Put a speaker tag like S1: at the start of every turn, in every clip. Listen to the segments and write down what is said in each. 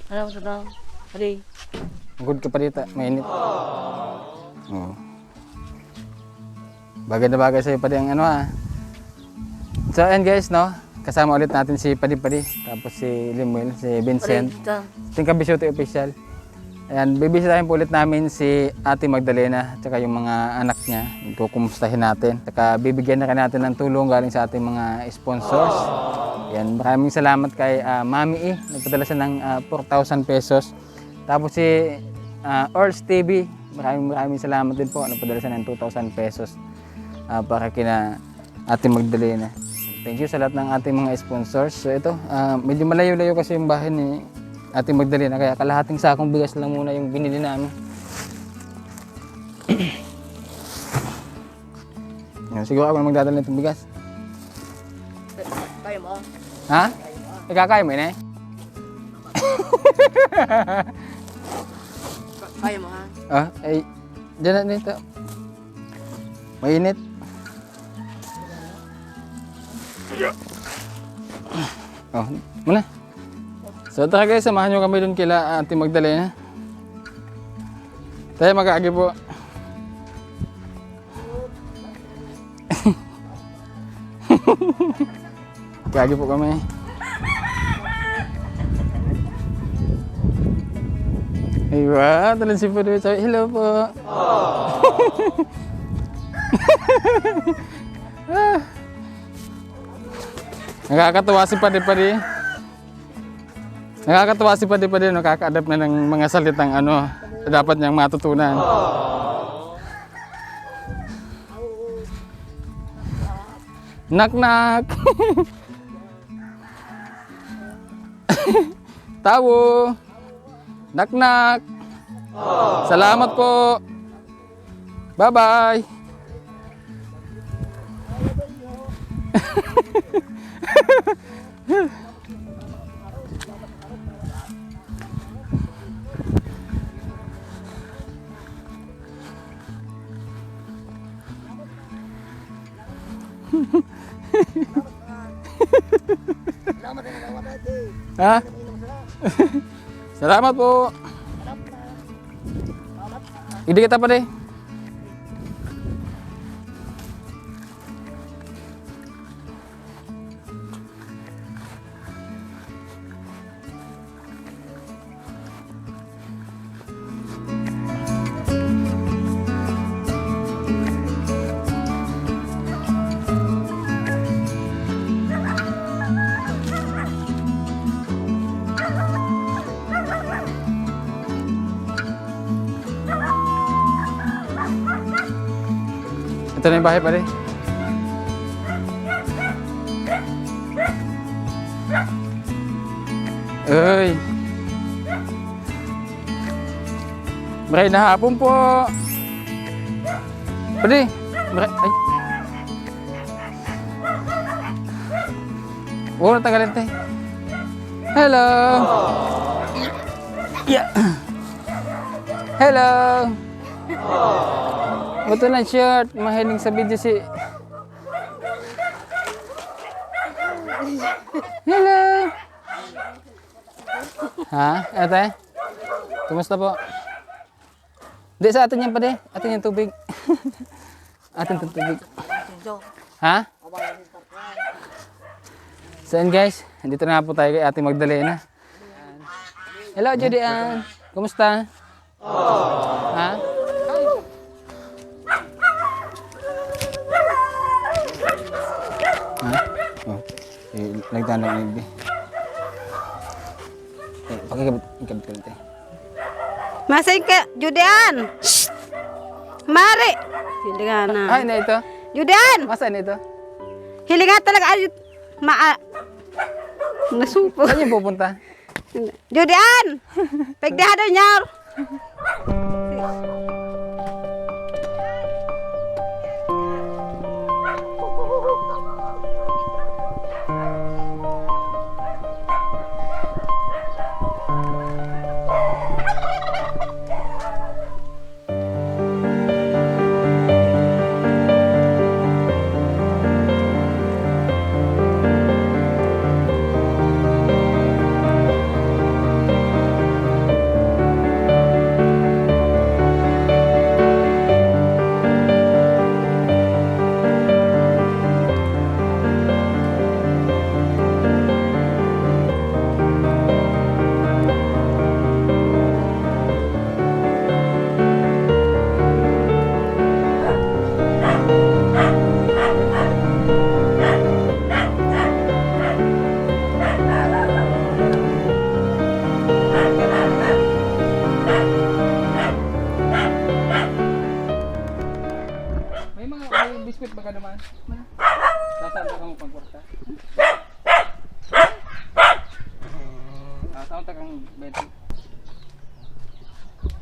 S1: Ano sa daw? Pwede.
S2: Good ka pa dito, mainit. Oh. Bagay na bagay sa'yo pa din ang ano ha. So and guys, no? Kasama ulit natin si Padi-Padi, tapos si Limuel, si Vincent. Ito yung Kabisyote Official. Ayan, bibisitahin po ulit namin si Ate Magdalena at saka yung mga anak niya. Kukumustahin natin. Saka bibigyan na rin natin ng tulong galing sa ating mga sponsors. Ayan, maraming salamat kay Mami E. Nagpadala siya ng 4,000 pesos. Tapos si Ors TV, maraming salamat din po. Nagpadala siya ng 2,000 pesos para kina Ate Magdalena. Thank you sa lahat ng ating mga sponsors. So ito, medyo malayo-layo kasi yung bahay ni Ate Magdalena, kaya kalahating sakong bigas lang muna yung binili namin. Siguro ako na magdadala nitong bigas.
S1: Kaya mo?
S2: Ha? Ikakaya mo yun eh?
S1: Kaya mo ha?
S2: Ay, dyan na dito. Mainit. Muna. So tara guys, samahan nyo kami dun kila Ate Magdalena. Tayo mag-aagi po. Mag-aagi po kami. Aywa, talan si Pado. Hello po. Nakakatuwa si Padi-Padi. Nakakatuwa si Padi-Padi, nakaka-adapt na ng mga salitang ano, dapat niyang matutunan. Nak-nak! Tawo! Nak-nak! Salamat po! Bye-bye! Ha? Salamat po. Hindi kita pa deh. Ito na yung bahay pare. Uy. Maray na hapon po. Pwede. Maray. Ay. Oo, natanggalin tayo. Hello. Yeah. Hello. Ito lang short, mahiling sa video si... Hello! Ha? Ate? Kumusta po? Hindi, sa atin yan pa de. Atin yung tubig. Atin yung tubig. Ha? So yun guys, dito na po tayo kay Ate Magdalena. Hello, Judy Ann. Kumusta? Ha? Nagtanong ng ibi. Pakikabit.
S1: Masay ka, Judean! Mari! Hilingan na.
S2: Ay, na ito.
S1: Judean!
S2: Masa na ito?
S1: Hilingan talaga ay nasupo.
S2: Saan yung pupunta?
S1: Judean! Pagdahado niya!
S2: Taon kang 20.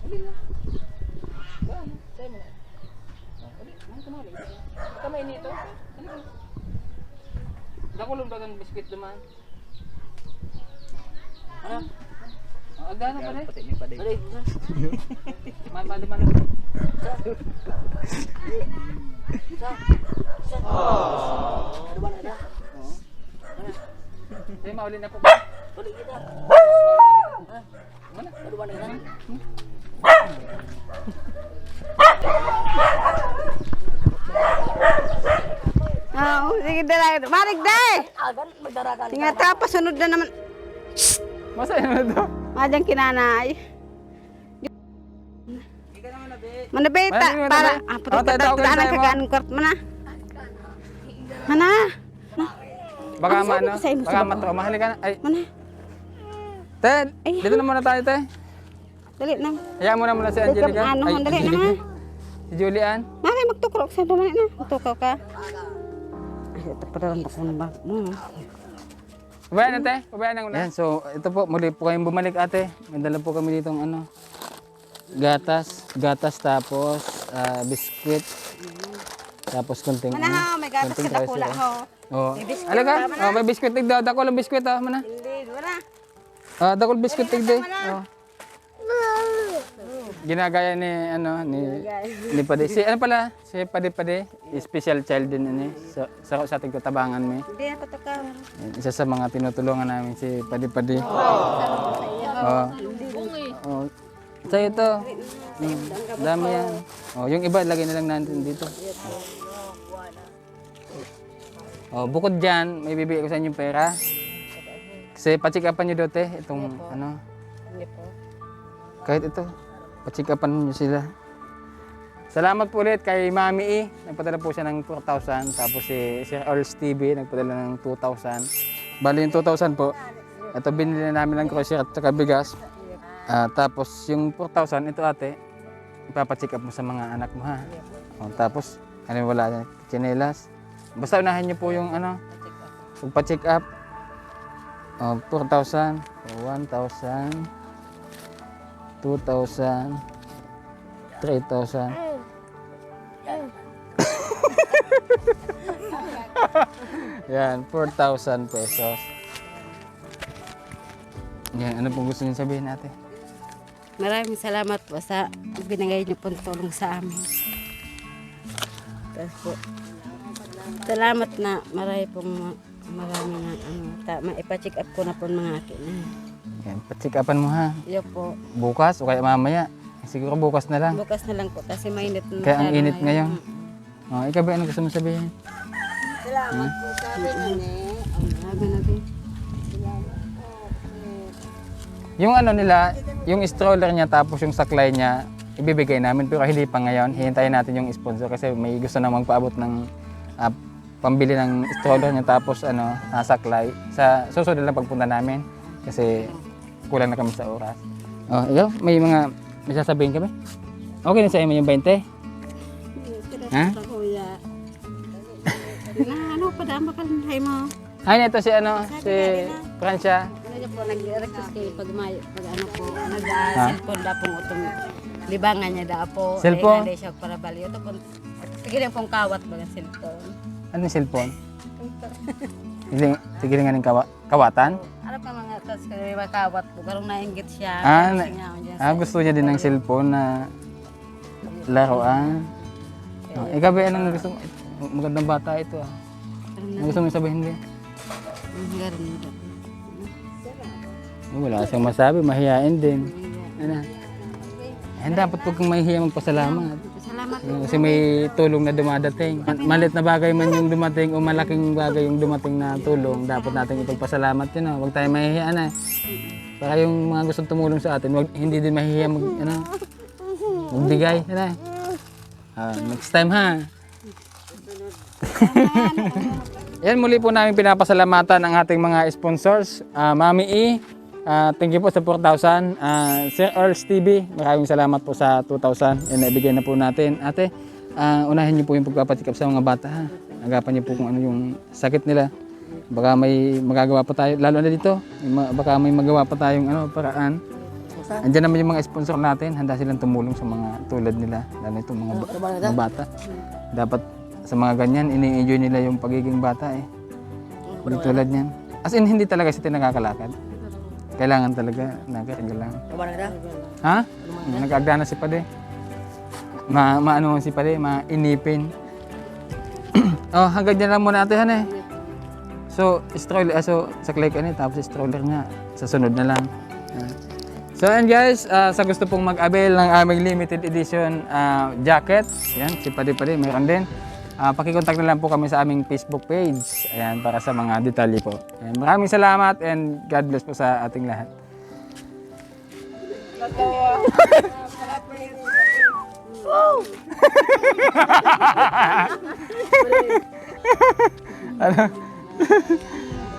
S2: Uli na. Saan? Sa'yo mo na. Uli, mahal ka mahal. Kamay nito. Nakulong dagang biskuit naman. Ano? Agana pa rin? Pati. Mana? Saya mau ulin na po. Uli kita. Mana?
S1: Sige dala. Marig day.
S3: Agan magdaragan.
S1: Tingnan tapos sunod na naman.
S2: Masa yan to?
S1: Madang kinanay.
S3: Ika naman na be.
S1: Manabeta
S2: Mana,
S1: para
S2: mana?
S1: apa
S2: Oh, tayo,
S1: daan
S2: tayo,
S1: kagaan kort mana? Mana?
S2: Baka
S1: Ano sabi
S2: ano?
S1: ko sa imo,
S2: Baka
S1: sa baba?
S2: matrauma. Halika na. Ay,
S1: Mana?
S2: Ted,
S1: Ay.
S2: dito na muna tayo, Ted.
S1: Dali na.
S2: Hayaan mo na muna si Angelica.
S1: Ano,
S2: Ay,
S1: dali na
S2: Angelica.
S1: nga.
S2: Si Julian.
S1: Mari magtukrok sa dali na. Magtukaw ka. Ay, ito pa rin ako ng bag mo.
S2: Pabayaan na, Ted. Pabayaan na muna. Yan, so ito po, muli po kayong bumalik, ate. May dala po kami dito ng ano. Gatas tapos biskuit. Tapos kunting
S1: Mana ha, may gatas
S2: kunting
S1: ka dakula
S2: rice,
S1: ho.
S2: Oh.
S1: May biskuit
S2: Alaga?
S1: ka, mana?
S2: Oh, may biskuit tigda. Dako lang biskuit ah, mana?
S1: Hindi, wala.
S2: Dakol biskuit tigda. Oh. Ginagaya ni ano ni Pade. Si ano pala? Si Pade, special child din ini sa ating katabangan mi.
S1: Hindi na patakaw.
S2: Isa sa mga tinutulungan namin si Pade. Oh. Oh. Sa'yo to. Dami yan. Oh, yung iba lagay na lang natin dito. Oh, bukod diyan, may bibigay ko sa inyo pera. Kasi pa-check-upan niyo dote itong ano. Kahit ito, pa-check-upan niyo sila. Salamat po ulit kay Mami E. Nagpadala po siya ng 4,000. Tapos si Sir Earls TV nagpadala ng 2,000. Bali yung 2,000 po. Ito binili namin ng grocery at saka bigas. Tapos yung 4,000, ito ate, ipapacheck up mo sa mga anak mo ha. O, tapos, ano wala, tsinelas. Basta unahin niyo po yung ano, pagpa-check up. 4,000, 1,000, 2,000, 3,000. Yan, 4,000 pesos. Yan, ano pong gusto niyo sabihin natin?
S1: Maraming salamat po sa binigay niyo pong tulong sa amin. Tapos po, salamat na marami na maipa-check up ko na po mga akin.
S2: Yan, pa-check upan mo ha.
S1: Iyo po,
S2: Bukas o kaya mamaya. Siguro bukas na lang.
S1: bukas na lang po kasi mainit na.
S2: Kaya ang
S1: masyado
S2: init ngayon. Ikaw ba ano gusto mo sabihin?
S3: Salamat po sa atin
S1: Grabe na din.
S2: Yung ano nila, yung stroller niya tapos yung saklay niya, ibibigay namin pero hindi pa ngayon. Hihintayin natin yung sponsor kasi may gusto na magpaabot ng pambili ng stroller niya tapos ano, saklay. Sa susunod lang pagpunta namin kasi kulang na kami sa oras. Oh, ikaw, may sasabihin kami? Okay na sa inyo yung 20? Ha?
S1: Kuya. Na ano pa daan ba kalay mo?
S2: Ay, ito si ano, si Francia.
S1: Ano po nag-request kayo pag ano po nag-cellphone da pong utong libangan niya da po.
S2: Cellphone?
S1: Ay, siya para baliw to po. Sige lang pong kawat ba ng cellphone.
S2: Ano yung cellphone? Sige nga ng kawatan?
S1: Ano pa mga tas kay kawat po karong nainggit siya.
S2: Gusto niya din ng cellphone na laruan. Ikaw ba anong gusto mo? Magandang bata ito ah. Ano gusto mo sabihin ba? Wala siyang masabi, mahihain din. Ano? Dapat huwag kang mahihiya magpasalamat.
S1: Salamat.
S2: Kasi may tulong na dumadating. Malit na bagay man yung dumating o malaking bagay yung dumating na tulong, dapat natin ipagpasalamat yun. Huwag tayo mahihiya na. Para yung mga gustong tumulong sa atin, hindi din mahihiya magbigay. Next time ha. Yan, muli po namin pinapasalamatan ang ating mga sponsors. Mami E, thank you po sa 4,000. Sir Earls TV, maraming salamat po sa 2,000. Yan, naibigay na po natin. Ate, unahin niyo po yung pagpapatikap sa mga bata ha. Agapan niyo po kung ano yung sakit nila. Baka may magagawa pa tayo, lalo na dito. Baka may magawa pa tayong paraan. Andiyan naman yung mga sponsor natin, handa silang tumulong sa mga tulad nila, lalo na itong mga bata. Dapat sa mga ganyan, ini-enjoy nila yung pagiging bata eh. Hindi tulad niyan. As in, hindi talaga sila nakakalakad. Kailangan talaga, nagkagalang. Ha? Nag-agdana si Pade. Maano si Pade, mainipin. Oh, hanggang dyan lang muna natin eh. So, stroller, saklay ka tapos stroller niya. Sa sunod na lang. So, and guys, sa gusto pong mag-avail ng aming limited edition jacket, yan, si Pade mayroon din. Pakicontact na lang po kami sa aming Facebook page. Ayan, para sa mga detalye po. Ayan, maraming salamat and God bless po sa ating lahat. Ano?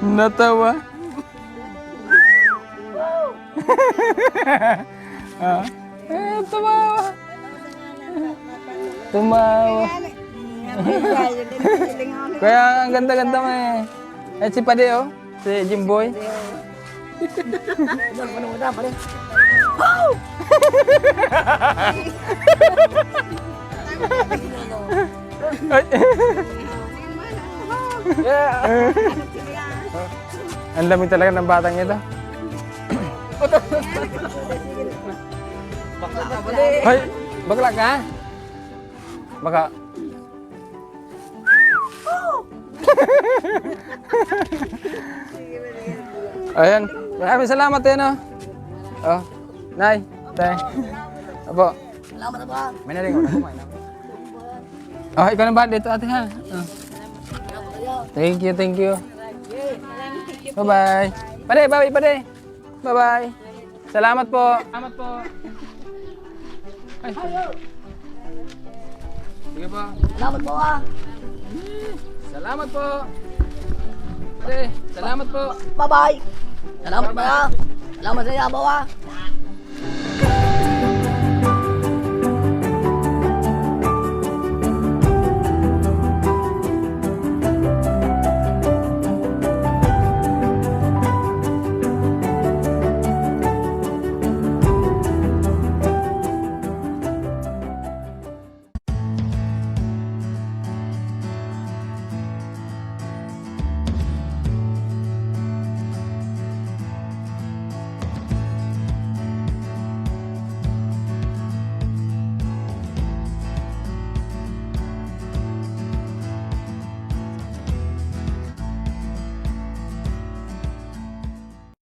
S2: Natawa. Tumawa. Tumawa. Kaya ang ganda-ganda mo eh. At si Pade oh, si Jimboy. Ang lamig talaga ng batang ito. Hoy, bakla ka? Baka. Ayan, maraming salamat din oh. Oh, Nay, Tay. Apo.
S3: Salamat ba?
S2: May naling ako na kumain. Oh, ikaw na ba dito ate ha? Oh. Thank you, thank you. Bye-bye. Pade, bye-bye, Pade. Bye-bye. Salamat po. Salamat po. Ay. Sige po.
S3: Salamat po ah.
S2: Salamat po. Pade, salamat po.
S3: Bye-bye. Salamat ba? Salamat sa iyo, ah.